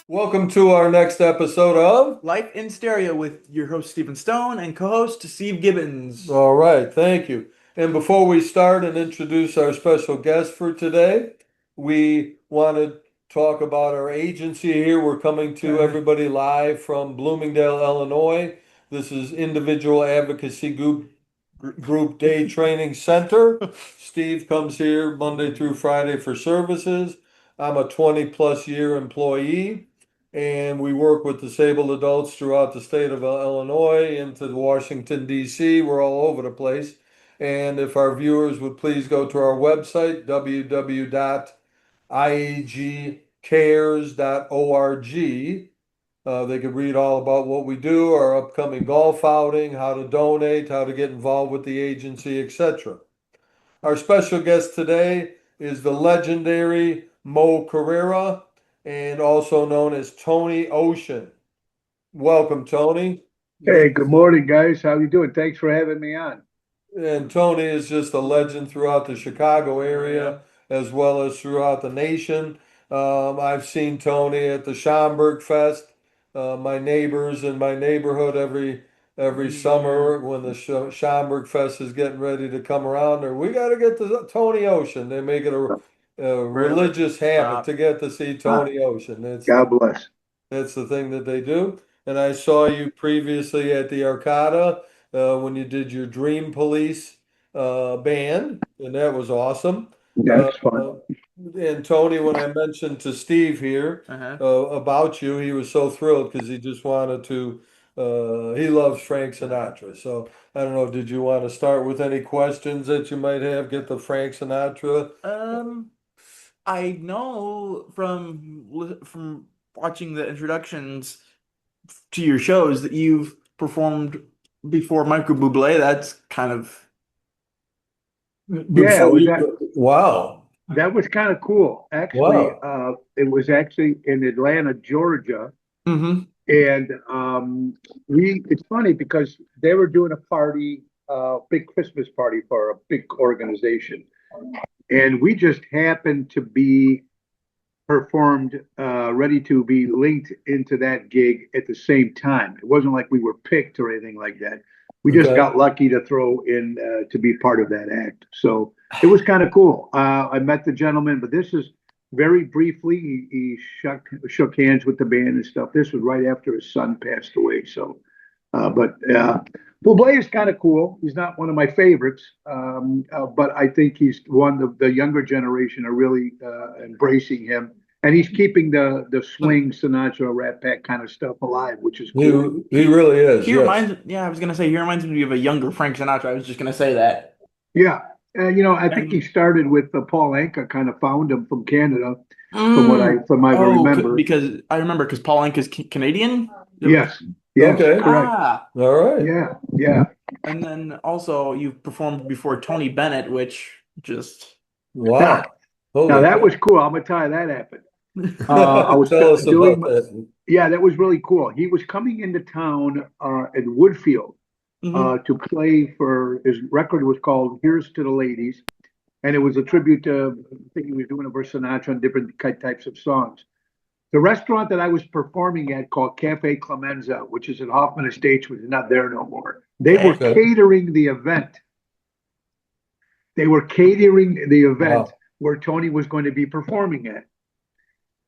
Welcome to our next episode of. Life in Stereo with your host Stephen Stone and co-host Steve Gibbons. All right, thank you. And before we start and introduce our special guest for today, we want to talk about our agency here. We're coming to everybody live from Bloomingdale, Illinois. This is Individual Advocacy Group Day Training Center. Steve comes here Monday through Friday for services. I'm a 20+ year employee, and we work with disabled adults throughout the state of Illinois into Washington, D.C. We're all over the place. And if our viewers would please go to our website, www.iagcares.org. They could read all about what we do, our upcoming golf outing, how to donate, how to get involved with the agency, etc. Our special guest today is the legendary Mo Carrera, and also known as Tony Ocean. Welcome, Tony. Hey, good morning, guys. How you doing? Thanks for having me on. And Tony is just a legend throughout the Chicago area as well as throughout the nation. I've seen Tony at the Schaumburg Fest. My neighbors in my neighborhood every summer when the Schaumburg Fest is getting ready to come around there, we got to get to Tony Ocean. They make it a religious habit to get to see Tony Ocean. God bless. That's the thing that they do. And I saw you previously at the Arcada when you did your Dream Police band, and that was awesome. That's fun. And Tony, when I mentioned to Steve here about you, he was so thrilled because he just wanted to. He loves Frank Sinatra. So I don't know. Did you want to start with any questions that you might have? Get the Frank Sinatra. I know from watching the introductions to your shows that you've performed before Michael Bublé. That's kind of Wow. That was kind of cool. Actually, it was actually in Atlanta, Georgia. Mm-hmm. And it's funny because they were doing a party, big Christmas party for a big organization. And we just happened to be performed, ready to be linked into that gig at the same time. It wasn't like we were picked or anything like that. We just got lucky to throw in to be part of that act. So it was kind of cool. I met the gentleman, but this is very briefly. He shook hands with the band and stuff. This was right after his son passed away. So, Bublé is kind of cool. He's not one of my favorites, but I think he's one of the younger generation are really embracing him. And he's keeping the swing Sinatra Rat Pack kind of stuff alive, which is cool. He really is. I was gonna say he reminds me of a younger Frank Sinatra. I was just gonna say that. Yeah, I think he started with Paul Anka, kind of found him from Canada, from what I remember. Because Paul Anka's Canadian. Yes. Yes. Okay. Correct. All right. Yeah. And then also you've performed before Tony Bennett, which just wow. Now that was cool. I'm gonna tell you that happened. I was tell us about that. Yeah, that was really cool. He was coming into town in Woodfield to play for his record was called "Here's to the Ladies," and it was a tribute to I think he was doing it for Sinatra and different types of songs. The restaurant that I was performing at called Cafe Clemenza, which is in Hoffman Estates, which is not there no more. They were catering the event. Where Tony was going to be performing at.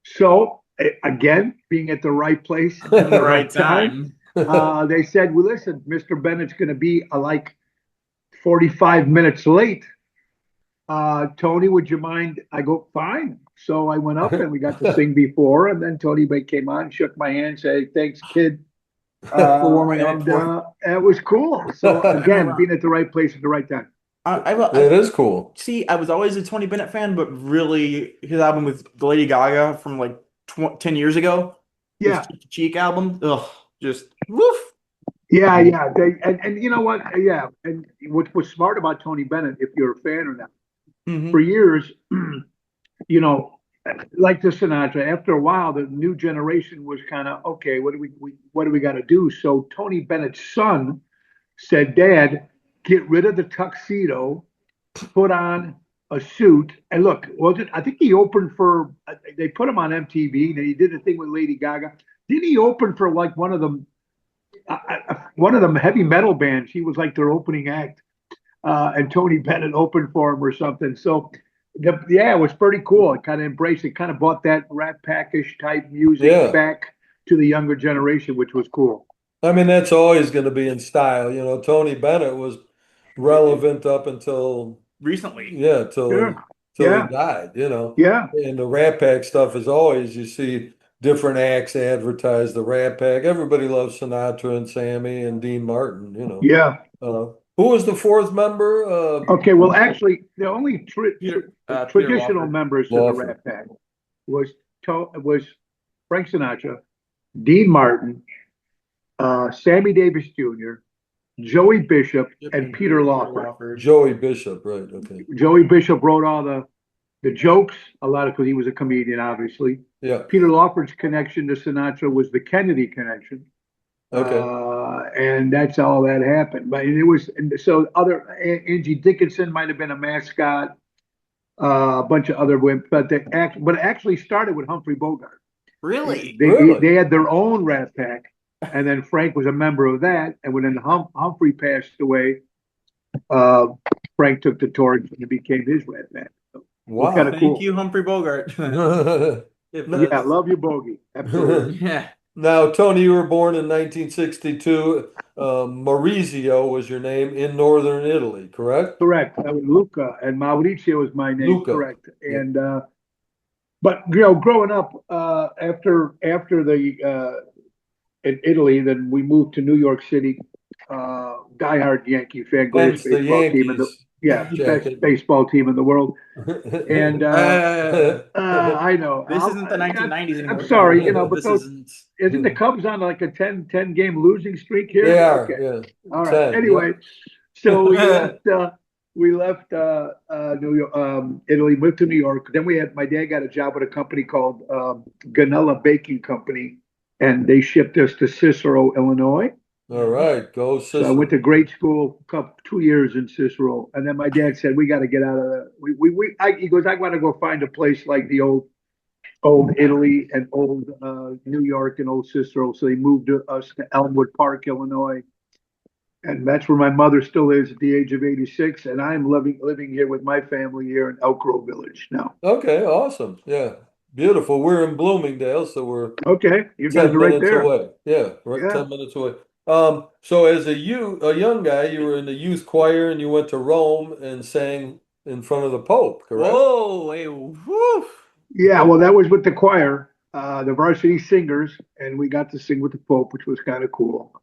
So again, being at the right place at the right time, they said, well, listen, Mr. Bennett's going to be like 45 minutes late. Tony, would you mind? I go, fine. So I went up and we got to sing before, and then Tony came on, shook my hand, said, thanks, kid. For warming up. It was cool. So again, being at the right place at the right time. It is cool. See, I was always a Tony Bennett fan, but really his album with Lady Gaga from like 10 years ago. Yeah. His Cheek album. Ugh, just woof. Yeah. And you know what? Yeah. And what was smart about Tony Bennett, if you're a fan or not, for years, like the Sinatra, after a while, the new generation was kind of, okay, what do we got to do? So Tony Bennett's son said, Dad, get rid of the tuxedo, put on a suit. And look, I think he opened for, they put him on MTV and he did a thing with Lady Gaga. Did he open for like one of them heavy metal bands? He was like their opening act. And Tony Bennett opened for him or something. So, yeah, it was pretty cool. It kind of embraced it, kind of brought that Rat Pack-ish type music Yeah. back to the younger generation, which was cool. I mean, that's always going to be in style. You know, Tony Bennett was relevant up until, Recently. yeah, till Sure. he Yeah. died, you know. Yeah. And the Rat Pack stuff is always, you see different acts advertise the Rat Pack. Everybody loves Sinatra and Sammy and Dean Martin, you know. Yeah. Who was the fourth member? Okay. Well, actually, the only Peter traditional Lawford. members to the Lawford. Rat Pack was Frank Sinatra, Dean Martin, Sammy Davis Jr., Joey Bishop, and Peter Lawford. Joey Bishop, right? Okay. Joey Bishop wrote all the jokes, a lot of because he was a comedian, obviously. Yeah. Peter Lawford's connection to Sinatra was the Kennedy connection. Okay. And that's all that happened. But it was, and so Angie Dickinson might have been a mascot, a bunch of other women, but it actually started with Humphrey Bogart. Really? They had their own Rat Pack, and then Frank was a member of that. And when Humphrey passed away, Frank took the torch and it became his Rat Pack. So, Wow. Thank you, Humphrey Bogart. Yeah, love you, Bogey. Absolutely. Yeah. Now, Tony, you were born in 1962. Maurizio was your name in northern Italy, correct? Correct. That was Lucca, and Maurizio was my name. Lucca. Correct. And but you know, growing up after the in Italy, then we moved to New York City. Diehard Yankee fan, Hence greatest the baseball team in the Yankees best jacket. baseball team in the world. And I know This isn't the 1990s anymore. I'm sorry, you know, but this isn't the Cubs on like a 10 game losing streak here? They are, Okay. yeah. All right. 10, Anyway, yep. so we left New York, Italy, moved to New York. Then my dad got a job with a company called Ganella Baking Company, and they shipped us to Cicero, Illinois. All right, go So I went to grade school, 2 years in Cicero, and then my dad said, "We got to get out of the." He goes, "I want to go find a place like the old Italy and old New York and old Cicero." So he moved us to Elmwood Park, Illinois, and that's where my mother still is at the age of 86, and I'm living here with my family here in Elk Grove Village now. Okay, awesome. Yeah, beautiful. We're in Bloomingdale, so we're okay. You guys 10 are right minutes there. away. Yeah, we're 10 minutes away. So as a young guy, you were in the youth choir and you went to Rome and sang in front of the Pope, correct? Whoa, hey, whoo. Yeah, well, that was with the choir, the varsity singers, and we got to sing with the Pope, which was kind of cool.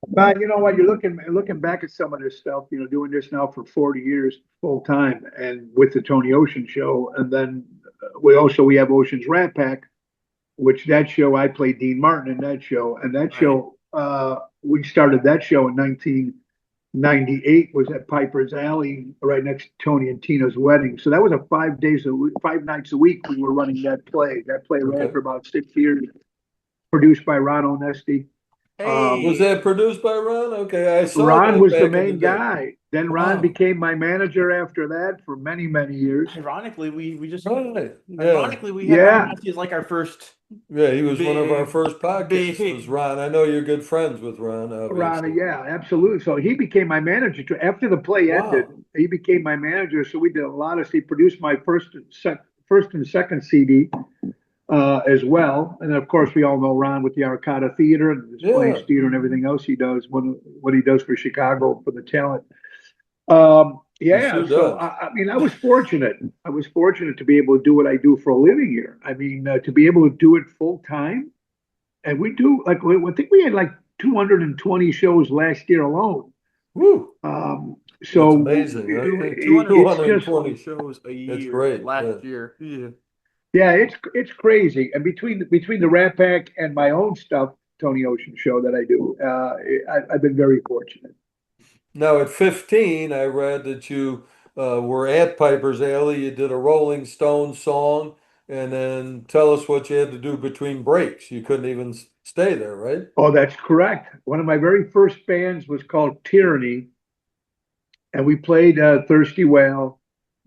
But you know what? You're looking back at some of this stuff, you know, doing this now for 40 years full time, and with the Tony Ocean show, and then we have Ocean's Rat Pack, which that show I played Dean Martin in that show, and that show we started that show in 1998, was at Piper's Alley right next to Tony and Tina's wedding. So that was a 5 nights a week we were running that play. That play ran for about 6 years, produced by Ron Onesti. Hey. Was that produced by Ron? Okay, I saw Ron that was back the in main day. guy. Then Ron became my manager after that for many, many years. Ironically, we just Right. Yeah. ironically we had Ron Onesti as like our first. Yeah, he was one of our first podcasts. big- Was Ron? I know you're good friends with Ron, obviously. Ron, yeah, absolutely. So he became my manager after the play ended. He became my manager. So we did a lot of. He produced my first and second CD as well. And then of course we all know Ron with the Arcada Theater and the Displays Theater and everything else he does. What he does for Chicago for the talent. So I mean, I was fortunate. I was fortunate to be able to do what I do for a living here. I mean, to be able to do it full time, and we do I think we had like 220 shows last year alone. Woo! So that's amazing. 220 shows a year. That's great. Last year. Yeah, it's crazy. And between the Rat Pack and my own stuff, Tony Ocean show that I do, I've been very fortunate. Now, at 15, I read that you were at Piper's Alley. You did a Rolling Stones song, and then tell us what you had to do between breaks. You couldn't even stay there, right? Oh, that's correct. One of my very first bands was called Tyranny, and we played Thirsty Whale,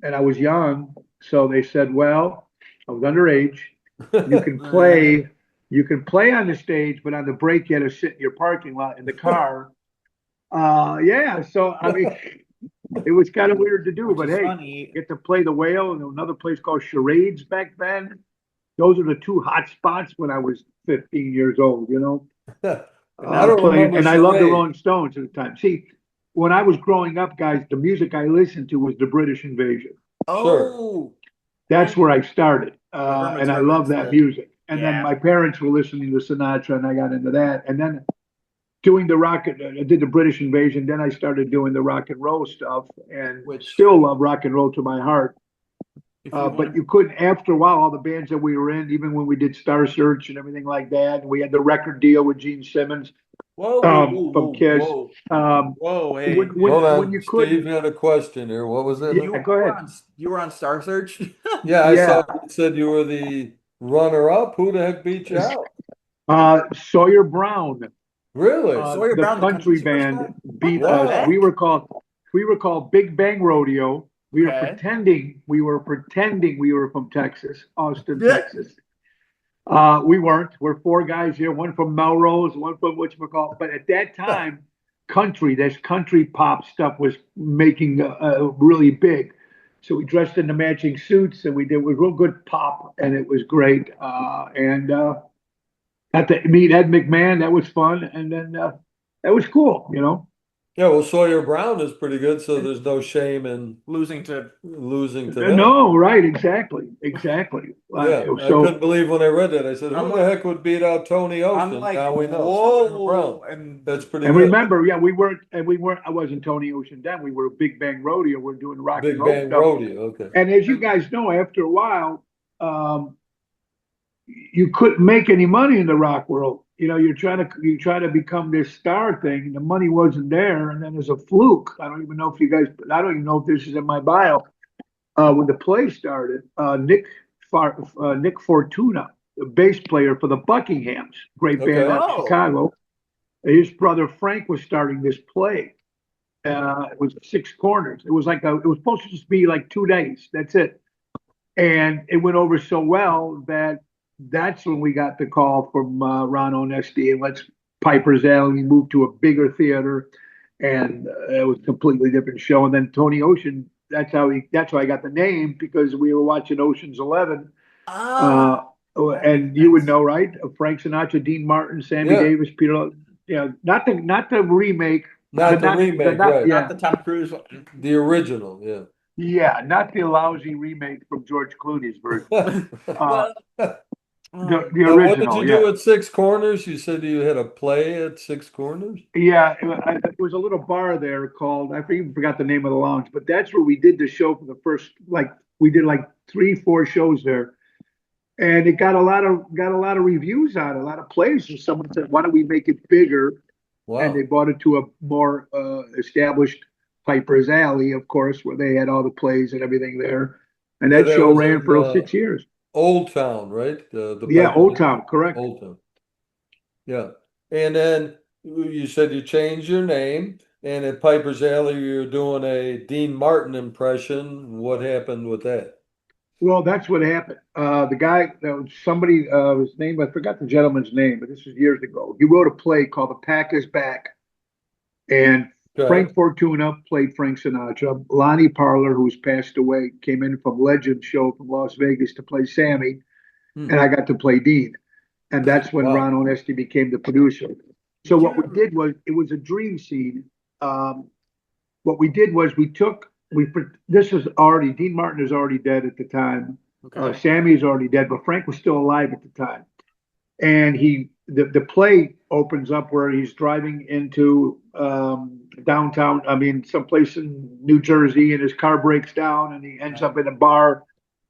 and I was young, so they said, well, I was underage. You can play on the stage, but on the break you had to sit in your parking lot in the car. Yeah, so I mean, it was kind of weird to do, Which but is hey, funny. get to play the whale and another place called Charades back then. Those are the two hot spots when I was 15 years old, you know. I don't Playing, remember and I loved the charade. Rolling Stones at the time. See, when I was growing up, guys, the music I listened to was the British Invasion. Sure. Oh, That's where I started, the Hermits, and I love Hermits. that music. And then Yeah. my parents were listening to Sinatra, and I got into that. And then doing the rock, I did the British Invasion. Then I started doing the rock and roll stuff, and Which, still love rock and roll to my heart. if you want But to, you couldn't, after a while, all the bands that we were in, even when we did Star Search and everything like that, and we had the record deal with Gene Simmons whoa, whoa, whoa, from whoa, Kiss. whoa, Um, whoa, when hey, when Hold when on. you Steve couldn't, had a question here. What was it? yeah, go ahead. you were on Star Search. Yeah, I Yeah, saw you said you were the runner-up. Who the heck beat you out? Sawyer Brown, Really? Sawyer the Brown, the country country band, superstar. What beat the us. Wow. heck? We were called Big Bang Rodeo. Okay. We were pretending we were from Texas, Austin, Yeah. Texas. We weren't. We're four guys here, one from Melrose, one from whatchamacallit. But at that time, this country pop stuff was making really big. So we dressed in the matching suits and we did was real good pop and it was great. And got to meet Ed McMahon. That was fun. And then that was cool, you know. Yeah, well, Sawyer Brown is pretty good, so there's no shame in Losing to losing to them. No, right, exactly. Yeah, I So couldn't believe when I read that. I said, I'm who the like heck would beat out Tony I'm Ocean? like, Now we know. Sawyer Brown. whoa, and That's pretty and good. remember, yeah, we weren't. I wasn't Tony Ocean then. We were Big Bang Rodeo. We're doing rock and Big roll Bang stuff. Rodeo. Okay. And as you and guys know, after a while, um, you couldn't make any money in the rock world. You know, you try to become this star thing, and the money wasn't there. And then there's a fluke. I don't even know if you guys. I don't even know if this is in my bio. When the play started, Nick Fortuna, the bass player for the Buckinghams, great band Okay. out of oh, Chicago, his brother Frank was starting this play. It was six corners. It was it was supposed to just be like 2 days. That's it. And it went over so well that that's when we got the call from Ron Onesti and let's Piper's Alley. We moved to a bigger theater, and it was a completely different show. And then Tony Ocean, that's how I got the name because we were watching Ocean's 11. ah, Uh, that makes and you would sense. know, right? Frank Sinatra, Dean Martin, Sammy Yeah. Davis, Peter. Not the remake, the Not the remake, not right. Not yeah. the Tom Cruise one. The original, yeah. Yeah, not the lousy remake from George Clooney's version. Uh, Well, the Now, what did you original, do yeah. at Six Corners? You said you had a play at Six Corners? Yeah, it was a little bar there called, I even forgot the name of the lounge, but that's where we did the show for the first, we did like 3, 4 shows there. And it got a lot of reviews on it, a lot of plays. And someone said, why don't we make it bigger? And they Wow. brought it to a more established Piper's Alley, of course, where they had all the plays and everything there. And Yeah, that that show was ran in for 6 years. Old Town, right? The Yeah, Piper Old Alley. Town, correct. Old Town. Yeah. And then you said you changed your name, and at Piper's Alley, you're doing a Dean Martin impression. What happened with that? Well, that's what happened. The guy, somebody, his name, I forgot the gentleman's name, but this was years ago. He wrote a play called The Pack is Back. And Okay. Frank Fortuna played Frank Sinatra. Lonnie Parler, who's passed away, came in from Legend Show from Las Vegas to play Sammy. And Hmm. I got to play Dean. And that's when Ron Wow. Onesti became the producer. So did you what we ever? did was, it was a dream scene. Um, what we did was this was already, Dean Martin is already dead at the time. Okay. Sammy's already dead, but Frank was still alive at the time. And the play opens up where he's driving into downtown, I mean, someplace in New Jersey, and his car breaks down and he ends Right. up in a bar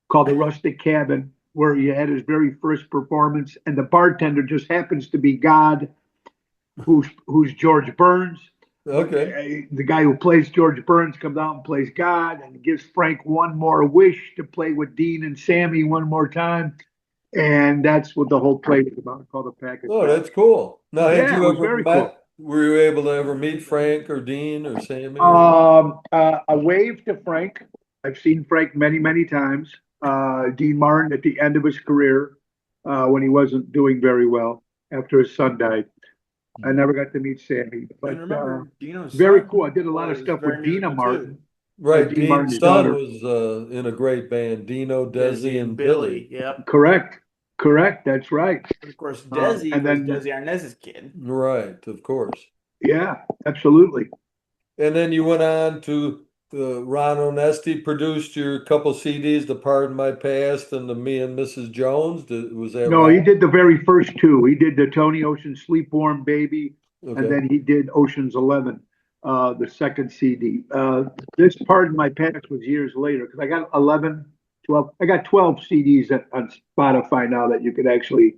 called the Rustic Cabin where he had his very first performance. And the bartender just happens to be God, who's George Burns. But Okay. the guy who plays George Burns comes out and plays God and gives Frank one more wish to play with Dean and Sammy one more time. And that's what the whole play is about, called The Pack is Oh, Back. that's cool. Now, had Yeah, it you was ever very cool. were you able to ever meet Frank or Dean or Sammy or? I waved to Frank I've seen Frank many, many times. Dean Martin at the end of his career, when he wasn't doing very well after his son died. I never got to meet Sammy, but And remember, Dino's very son cool. I did a lot of was stuff very with Dina musical too. Martin, Right, Dean Martin, Dean's his son daughter. was in a great band, Dino, Desi Desi, and and Billy. Billy. Yep. Correct, correct. That's right. And of course, Desi And was then, Desi Arnaz's kid. Right, of course. yeah, absolutely. And then you went on to Ron Onesti produced your couple CDs, The Pardon My Past and the Me and Mrs. Jones. Was that No, he Ron? did the very first two. He did the Tony Ocean Sleep Warm Baby, and Okay. then he did Ocean's 11, the second CD. This Pardon My Past was years later because I got 11, 12. I got 12 CDs on Spotify now that you could actually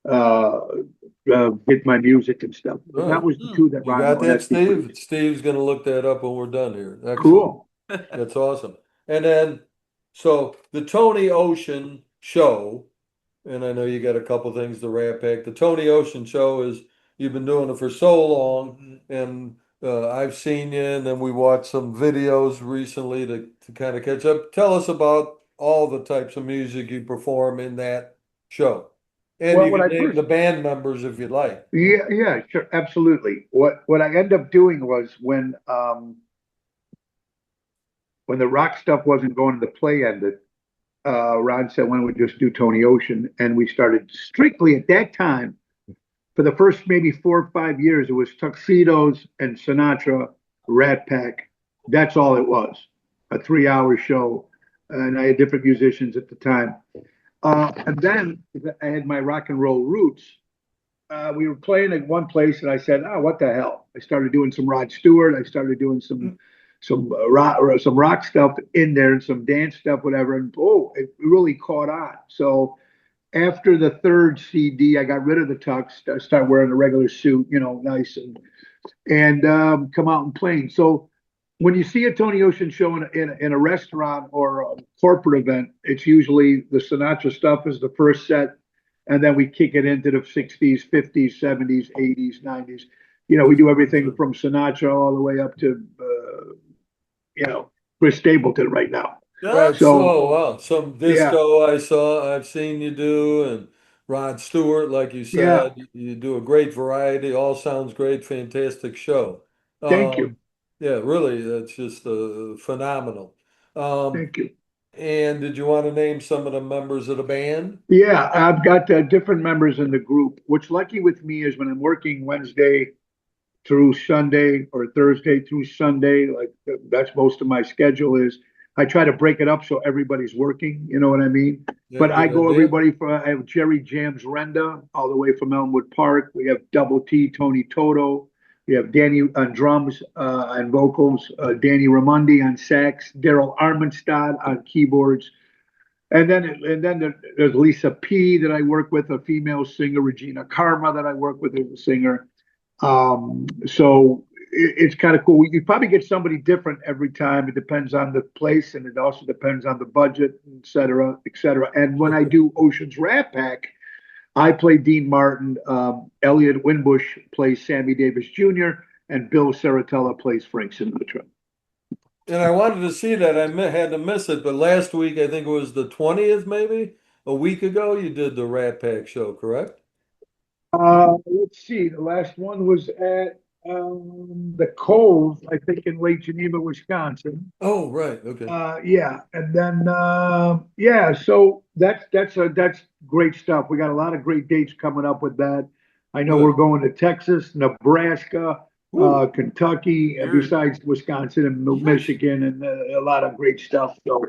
uh, get my music and stuff. But All that right. was the two that You Ron got that, Onesti Steve? produced. Steve's going to look that up when we're done here. Excellent. Cool. That's awesome. And then, so the Tony Ocean show, and I know you got a couple things to wrap back. The Tony Ocean show is you've been doing it for so long, and I've seen you, and then we watched some videos recently to kind of catch up. Tell us about all the types of music you perform in that show, and Well, you when can I name first, the band members if you'd like. yeah, sure, absolutely. What I ended up doing was when the rock stuff wasn't going, the play ended. Ron said, "Why don't we just do Tony Ocean?" And we started strictly at that time. For the first maybe 4 or 5 years, it was tuxedos and Sinatra, Rat Pack. That's all it was. A 3 hour show, and I had different musicians at the time. And then I had my rock and roll roots. We were playing at one place, and I said, "Oh, what the hell?" I started doing some Rod Stewart. I started doing some rock stuff in there and some dance stuff, whatever. And oh, it really caught on. So after the third CD, I got rid of the tux. I started wearing a regular suit, nice and come out and playing. So when you see a Tony Ocean show in a restaurant or a corporate event, it's usually the Sinatra stuff is the first set, and then we kick it into the 60s, 50s, 70s, 80s, 90s. We do everything from Sinatra all the way up to, Chris Stapleton right now. Right, So, so some yeah, disco I've seen you do, and Rod Stewart, like you yeah, said, you do a great variety. All sounds great, fantastic show. thank you. Um, yeah, really, that's just phenomenal. Um, Thank you. and did you want to name some of the members of the band? Yeah, I've got different members in the group. What's lucky with me is when I'm working Wednesday through Sunday or Thursday through Sunday, like that's most of my schedule is. I try to break it up so everybody's working, you know what I mean? Yeah, But I good go idea. everybody for I have Jerry Jams Renda all the way from Elmwood Park. We have Double T Tony Toto. We have Danny on drums and vocals, Danny Ramundi on sax, Daryl Armenstad on keyboards, and then there's Lisa P that I work with, a female singer, Regina Karma that I work with as a singer. So it's kind of cool. You probably get somebody different every time. It depends on the place, and it also depends on the budget, et cetera, et cetera. And when I do Ocean's Rat Pack, I play Dean Martin. Elliot Winbush plays Sammy Davis Jr., and Bill Saratella plays Frank Sinatra. And I wanted to see that. Had to miss it, but last week, I think it was the 20th, maybe a week ago, you did the Rat Pack show, correct? Let's see. The last one was at the Cove, I think, in Lake Geneva, Wisconsin. Oh, right. Okay. Yeah, and then yeah, so that's great stuff. We got a lot of great dates coming up with that. I know we're Good. going to Texas, Nebraska, Woo. Kentucky, You're besides Wisconsin and yes. Michigan, and a lot of great stuff. So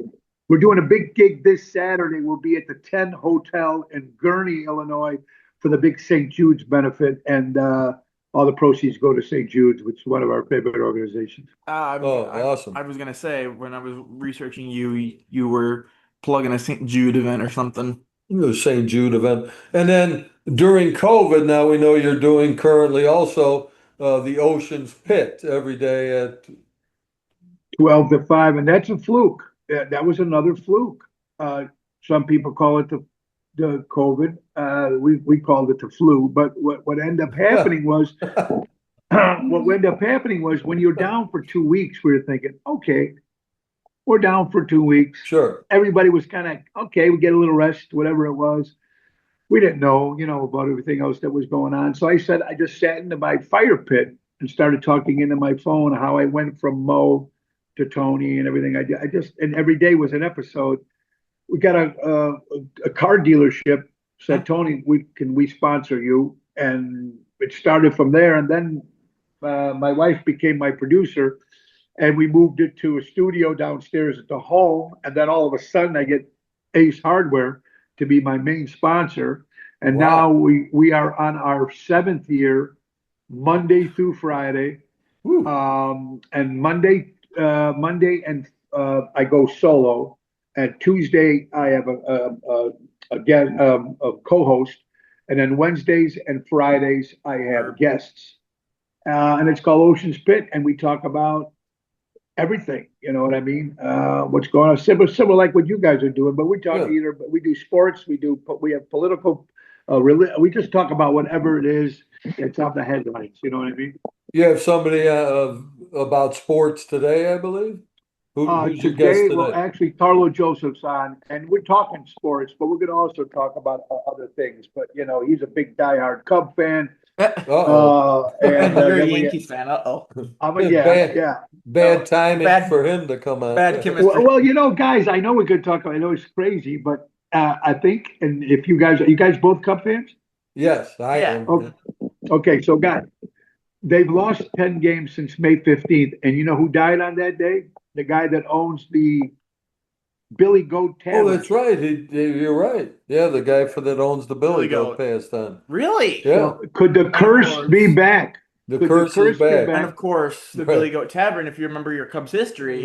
we're doing a big gig this Saturday. We'll be at the 10 Hotel in Gurnee, Illinois, for the big St. Jude's benefit, and all the proceeds go to St. Jude's, which is one of our favorite organizations. Oh, awesome. I was gonna say when I was researching you, you were plugging a St. Jude event or something. The St. Jude event. And then during COVID, now we know you're doing currently also the Ocean's Pit every day at 12 to 5, and that's a fluke. That was another fluke. Uh, some people call it the COVID. We called it the flu. But what ended up happening was what ended up happening was when you're down for 2 weeks, we were thinking, okay, we're down for 2 weeks. Sure. Everybody was kind of, okay, we get a little rest, whatever it was. We didn't know, about everything else that was going on. So I said, I just sat into my fire pit and started talking into my phone how I went from Mo to Tony and everything I did. And every day was an episode. We got a car dealership, said, Tony, can we sponsor you? And it started from there. And then my wife became my producer, and we moved it to a studio downstairs at the home. And then all of a sudden I get Ace Hardware to be my main sponsor. And Wow. now we are on our 7th year, Monday through Friday. Woo. And Monday and I go solo. And Tuesday I have a co-host. And then Wednesdays and Fridays I have guests. And it's called Ocean's Pit, and we talk about everything. You know what I mean? What's going on? Similar like what you guys are doing, but we talk we do sports, we have political, we just talk about whatever it is that's on the headlines. You know what I mean? You have somebody about sports today, I believe. Who's your guest Today, today? well, actually, Carlo Joseph's on, and we're talking sports, but we're going to also talk about other things. But he's a big diehard Cub fan. Uh-oh. And You're a Yankees fan. I'm bad timing for him to come on. Bad chemistry. Well, guys, I know we could talk. I know it's crazy, but I think, and if you guys both Cub fans? Yes, I am. Okay, so guys, they've lost 10 games since May 15th, and you know who died on that day? The guy that owns the Billy Goat Tavern. Oh, that's right. You're right. Yeah, the guy that owns the Billy Goat passed on. Really? Yeah. Well, could the curse be back? The curse is back. And of course, the Billy Goat Tavern, if you remember your Cubs history,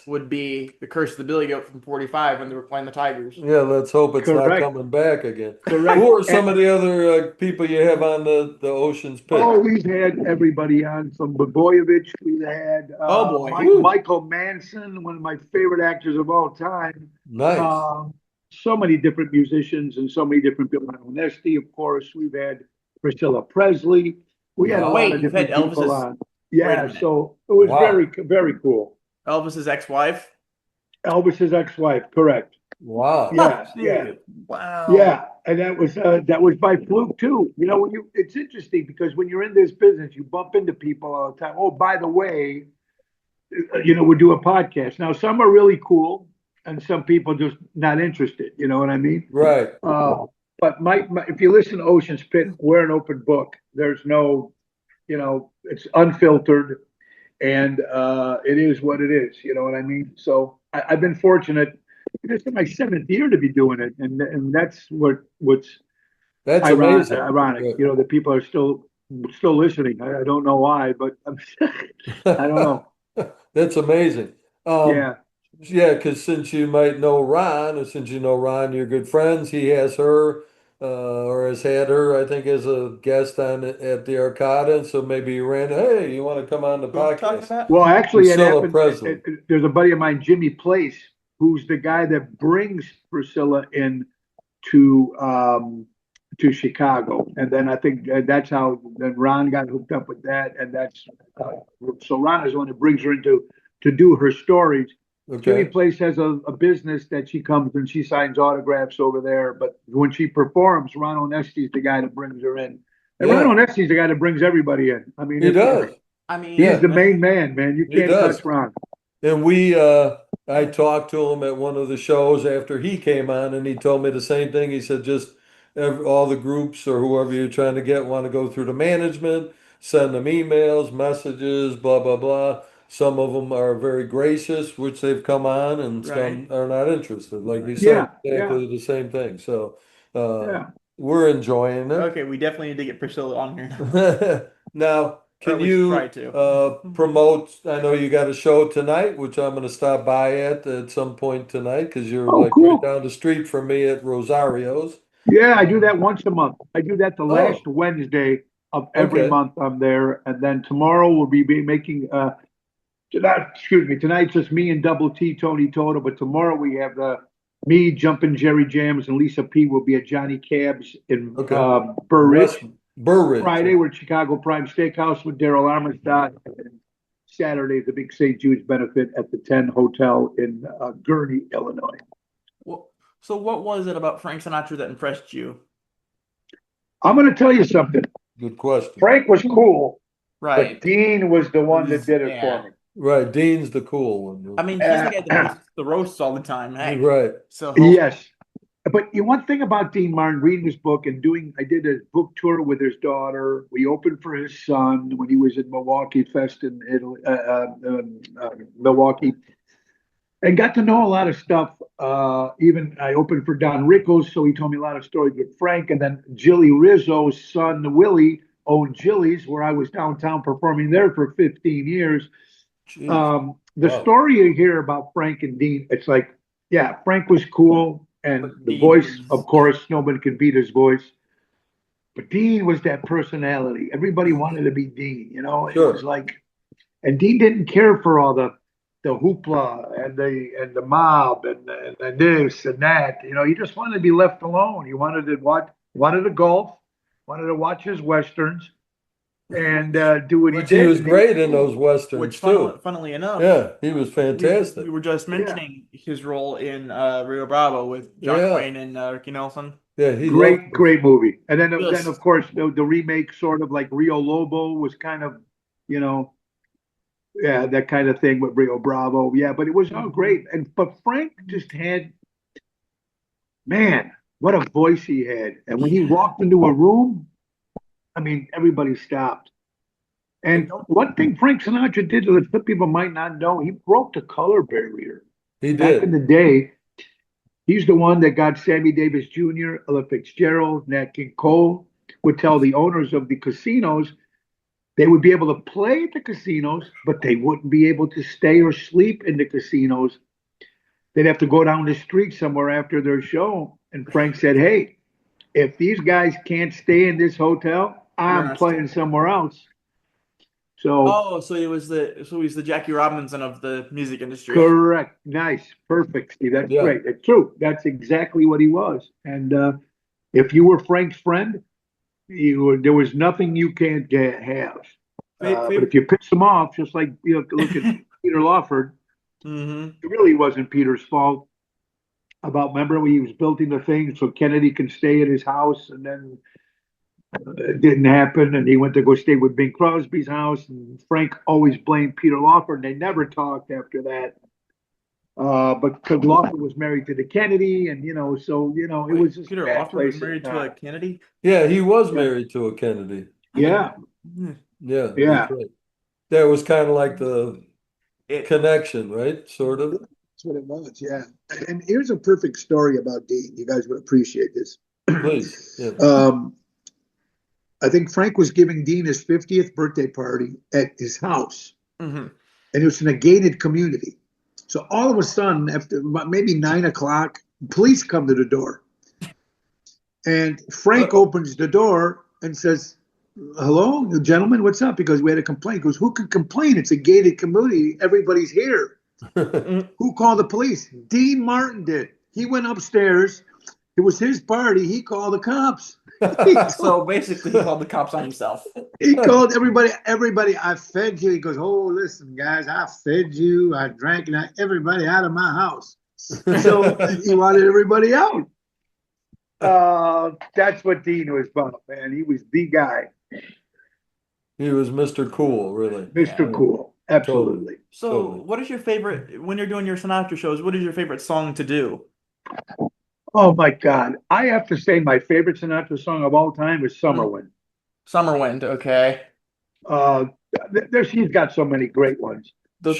would be the curse of the Billy Goat from '45 when they were playing the Tigers. Yeah, let's hope it's not coming back again. Correct. Who are some of the other people you have on the Ocean's Pit? Oh, we've had everybody on, from Blagojevich. We've had Michael Manson, one of my favorite actors of all time. Nice. So many different musicians and so many different people. Honesty, of course. We've had Priscilla Presley. We had a lot of different people on. Yeah, so it was very, very cool. Elvis's ex-wife? Elvis's ex-wife, correct. Wow. Yeah. Wow. Yeah, and that was by fluke too. It's interesting because when you're in this business, you bump into people all the time. Oh, by the way, we do a podcast. Now, some are really cool, and some people just not interested. You know what I mean? Right. But if you listen to Ocean's Pit, we're an open book. There's no, it's unfiltered, and it is what it is. You know what I mean? So I've been fortunate. This is my 7th year to be doing it, and that's what's amazing. Ironic, that people are still listening. I don't know why, but I don't know. That's amazing. Yeah, because since you might know Ron, or since you know Ron, you're good friends. He has her, or has had her, I think, as a guest on at the Arcada. So maybe you ran. Hey, you want to come on the podcast? Well, actually, it Priscilla happened. Presley. There's a buddy of mine, Jimmy Place, who's the guy that brings Priscilla in to Chicago, and then I think that's how then Ron got hooked up with that, and that's so Ron is the one who brings her into to do her stories. Okay. Jimmy Place has a business that she comes and she signs autographs over there, but when she performs, Ron Onesti's the guy that brings her in, and Ron Onesti's the guy that brings everybody in. I mean, he does. He's the main man. You can't touch Ron. And I talked to him at one of the shows after he came on, and he told me the same thing. He said, just all the groups or whoever you're trying to get want to go through the management, send them emails, messages, blah, blah, blah. Some of them are very gracious, which they've come on, and some are not interested. Like you said, exactly the same thing. So we're enjoying it. Okay, we definitely need to get Priscilla on here now. Now, can you promote? I know you got a show tonight, which I'm going to stop by at some point tonight because you're right down the street from me at Rosario's. Yeah, I do that once a month. I do that the last Wednesday of every month. I'm there, and then tomorrow we'll be making. Tonight's just me and Double T, Tony Toto, but tomorrow we have me, Jumpin' Jerry Jams, and Lisa P will be at Johnny Cab's in Burr Ridge. Friday, we're at Chicago Prime Steakhouse with Daryl Armstrong. And Saturday, the big St. Jude's benefit at the 10 Hotel in Gurnee, Illinois. So what was it about Frank Sinatra that impressed you? I'm going to tell you something. Good question. Frank was cool, but Right. Dean was the one that did it Yeah. for me. Right, Dean's the cool one. I mean, he's the guy that hosts the roasts all the time. Hey. Right. So Yes. But one thing about Dean Martin, reading his book and I did a book tour with his daughter. We opened for his son when he was at Milwaukee Fest in Italy, Milwaukee, and got to know a lot of stuff. Even I opened for Don Rickles, so he told me a lot of stories with Frank. And then Jilly Rizzo's son, Willie, owned Jilly's, where I was downtown performing there for 15 years. The story you hear about Frank and Dean, it's like, yeah, Frank was cool. And the voice, of course, nobody could beat his voice. But Dean was that personality. Everybody wanted to be Dean, you know. It was like, and Dean didn't care for all the hoopla and the mob and this and that. You know, he just wanted to be left alone. He wanted to golf, wanted to watch his westerns, and do what he did. He was great in those westerns too. Funnily enough, yeah, he was fantastic. We were just mentioning his role in Rio Bravo with John Wayne and Ricky Nelson. Yeah, great movie. And then of course the remake, sort of like Rio Lobo, was kind of, you know, that kind of thing with Rio Bravo. Yeah, but it was all great. But Frank just had, man, what a voice he had. And when he walked into a room, I mean, everybody stopped. And one thing Frank Sinatra did that some people might not know, he broke the color barrier. He did. Back in the day, he's the one that got Sammy Davis Jr., Ella Fitzgerald, Nat King Cole, would tell the owners of the casinos they would be able to play at the casinos, but they wouldn't be able to stay or sleep in the casinos. They'd have to go down the street somewhere after their show. And Frank said, hey, if these guys can't stay in this hotel, I'm playing somewhere else. So so he's the Jackie Robinson of the music industry. Correct. Nice. Perfect, Steve. That's great. It's true. That's exactly what he was. And if you were Frank's friend, there was nothing you can't have. But if you piss him off, just like look at Peter Lawford, it really wasn't Peter's fault. Remember when he was building the thing so Kennedy can stay at his house, and then it didn't happen, and he went to go stay with Bing Crosby's house, and Frank always blamed Peter Lawford. They never talked after that. But because Lawford was married to the Kennedy, and it was just Peter Lawford was married to a Kennedy. Yeah, he was married to a Kennedy. Yeah. Right. That was kind of like the connection, right? Sort of. That's what it was. Yeah. And here's a perfect story about Dean. You guys would appreciate this. Please. Yeah. I think Frank was giving Dean his 50th birthday party at his house, and it was in a gated community. So all of a sudden, after maybe 9 o'clock, police come to the door. And Frank opens the door and says, hello, gentlemen, what's up? Because we had a complaint. He goes, who can complain? It's a gated community. Everybody's here. Who called the police? Dean Martin did. He went upstairs. It was his party. He called the cops. So basically, he called the cops on himself. He called everybody, I fed you. He goes, oh, listen, guys, I fed you. I drank everybody out of my house. So he wanted everybody out. That's what Dean was about, man. He was the guy. He was Mr. Cool, really. Mr. Cool. Absolutely. So what is your favorite, when you're doing your Sinatra shows, what is your favorite song to do? Oh, my God. I have to say my favorite Sinatra song of all time is Summer Wind. Summer Wind, okay. He's got so many great ones. The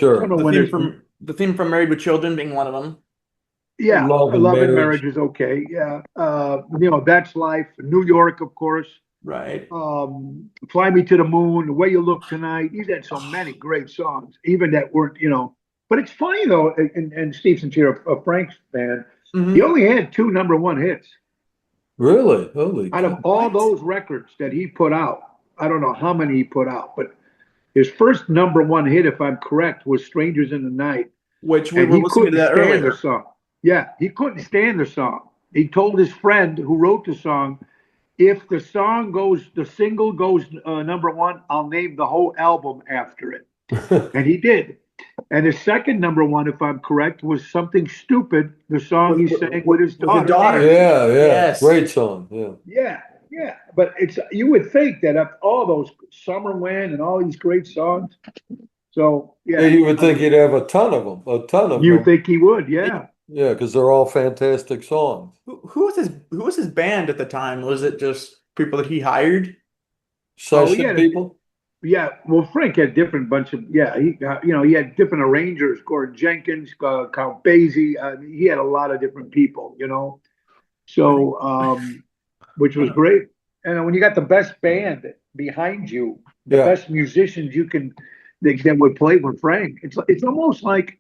theme from Married with Children being one of them. Yeah, Love and Marriage is okay. Yeah. That's Life. New York, of course. Right. Fly Me to the Moon, The Way You Look Tonight. He's had so many great songs, even that weren't, But it's funny, though, and Steve Cicero, a Frank's fan, he only had 2 #1 hits. Really? Holy. Out of all those records that he put out, I don't know how many he put out, but his first #1 hit, if I'm correct, was Strangers in the Night. Which we were listening to that earlier. The song. Yeah, he couldn't stand the song. He told his friend who wrote the song, if the single goes #1, I'll name the whole album after it. And he did. And his second number one, if I'm correct, was Something Stupid, the song he sang with his with the daughter. daughter. Yeah, yeah. Yes. Great song. Yeah. Yeah, yeah. But you would think that of all those Summer Wind and all these great songs. So Yeah, yeah, you would think he'd have a ton of them, a ton of you them. think he would, yeah. Yeah, because they're all fantastic songs. Who was his band at the time? Was it just people that he hired? Session yeah. people. Yeah, well, Frank had different bunch of he had different arrangers, Gordon Jenkins, Count Basie. He had a lot of different people, So, which was great. And when you got the best band behind you, the Yeah. best musicians that would play with Frank, it's almost like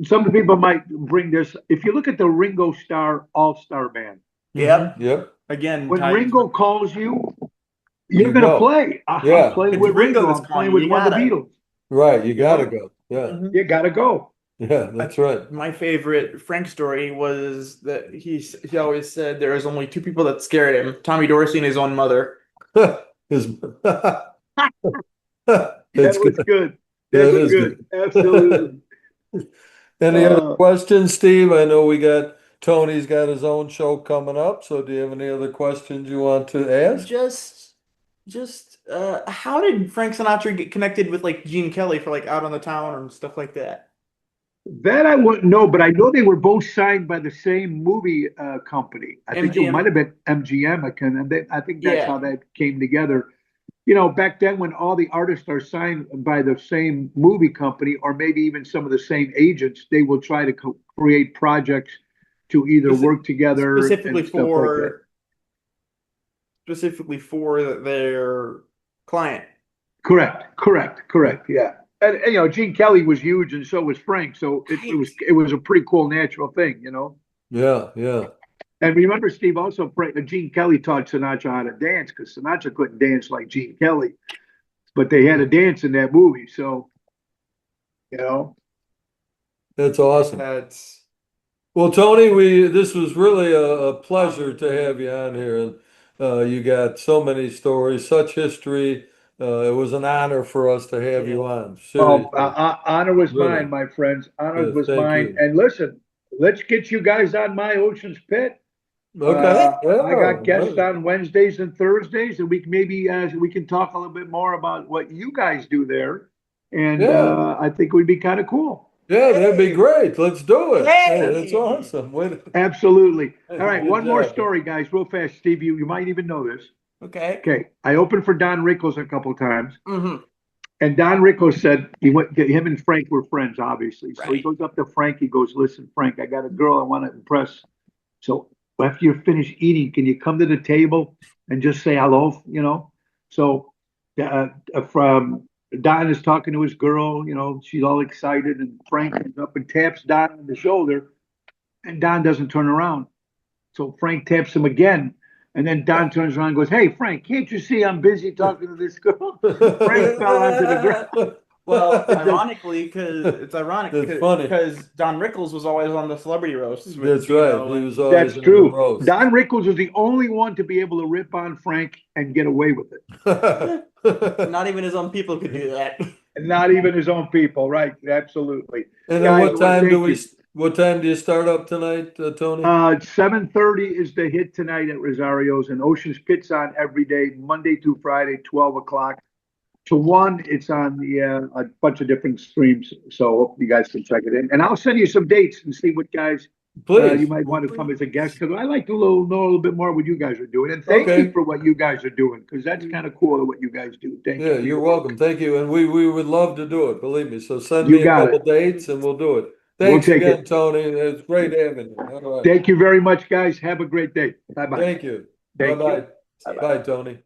some people might bring this. If you look at the Ringo Starr All-Star Band, Yep. Yep. Again, when ties Ringo with- calls you, You you're gonna go. play. Yeah. I'm playing It's with Ringo Ringo. that's I'm calling playing you. with You one of the gotta. Beatles. Right. You gotta go. Yeah. You gotta go. Yeah. That's right. My favorite Frank story was that he always said there was only two people that scared him: Tommy Dorsey and his own mother. His- That It's was good. good. That That's is good. Absolutely. Any other Uh, questions, Steve? I know Tony's got his own show coming up. So do you have any other questions you want to ask? How did Frank Sinatra get connected with like Gene Kelly for like Out on the Town and stuff like that? That I wouldn't know, but I know they were both signed by the same movie company. I think it MGM. might have been MGM. I think that's Yeah. how that came together. Back then when all the artists are signed by the same movie company, or maybe even some of the same agents, they will try to create projects to either work together Specifically and stuff like that. specifically for their client. Correct. Yeah. And Gene Kelly was huge, and so was Frank. So it was a pretty cool, natural thing. Yeah. Yeah. And remember, Steve, also Gene Kelly taught Sinatra how to dance because Sinatra couldn't dance like Gene Kelly, but they had a dance in that movie. So, That's awesome. That's Well, Tony, this was really a pleasure to have you on here, and you got so many stories, such history. It was an honor for us to have you on. Seriously. honor was Really. mine, my friends. Honor Yes, was thank mine. you. And listen, let's get you guys on my Ocean's Pit. Okay. I got guests Yeah. on Wednesdays and Thursdays, and we can talk a little bit more about what you guys do there. And Yeah. I think it would be kind of cool. Yeah, that'd be great. Let's do it. Hey. Hey, that's awesome. Absolutely. All right, Good one more job. story, guys, real fast. Steve, you might even know this. okay. Okay, I opened for Don Rickles a couple times, hmm and Don Rickles said him and Frank were friends, obviously. So he Right. goes up to Frank. He goes, "Listen, Frank, I got a girl I want to impress. So after you finish eating, can you come to the table and just say hello?" So from Don is talking to his girl. She's all excited, and Frank comes up and taps Don on the shoulder, and Don doesn't turn around. So Frank taps him again. And then Don turns around and goes, "Hey, Frank, can't you see I'm busy talking to this girl?" Frank fell onto the ground. Well, ironically, it's ironic That's funny. because Don Rickles was always on the celebrity roasts. with, That's you right. know, He and- was always That's in true. the roast. Don Rickles was the only one to be able to rip on Frank and get away with it. Not even his own people could do that. And not even his own people, right? Absolutely. And then Guys, what time thank do you. what time do you start up tonight, Tony? 7:30 is the hit tonight at Rosario's, and Ocean's Pit's on every day, Monday through Friday, 12 o'clock to 1. It's on a bunch of different streams, so hope you guys can check it in. And I'll send you some dates and see what guys Please. you might want to come as a guest, because I like to know a little bit more what you guys are doing. And thank Okay. you for what you guys are doing, because that's kind of cool what you guys do. Thank Yeah, you. you're welcome. Thank you. And we would love to do it, believe me. So send You me a got couple dates and we'll do it. We'll Thanks take again, it. Tony. It's great having you. All right. Thank you very much, guys. Have a great day. Bye-bye. Thank you. Thank you. Bye-bye. Bye-bye. Bye, Tony.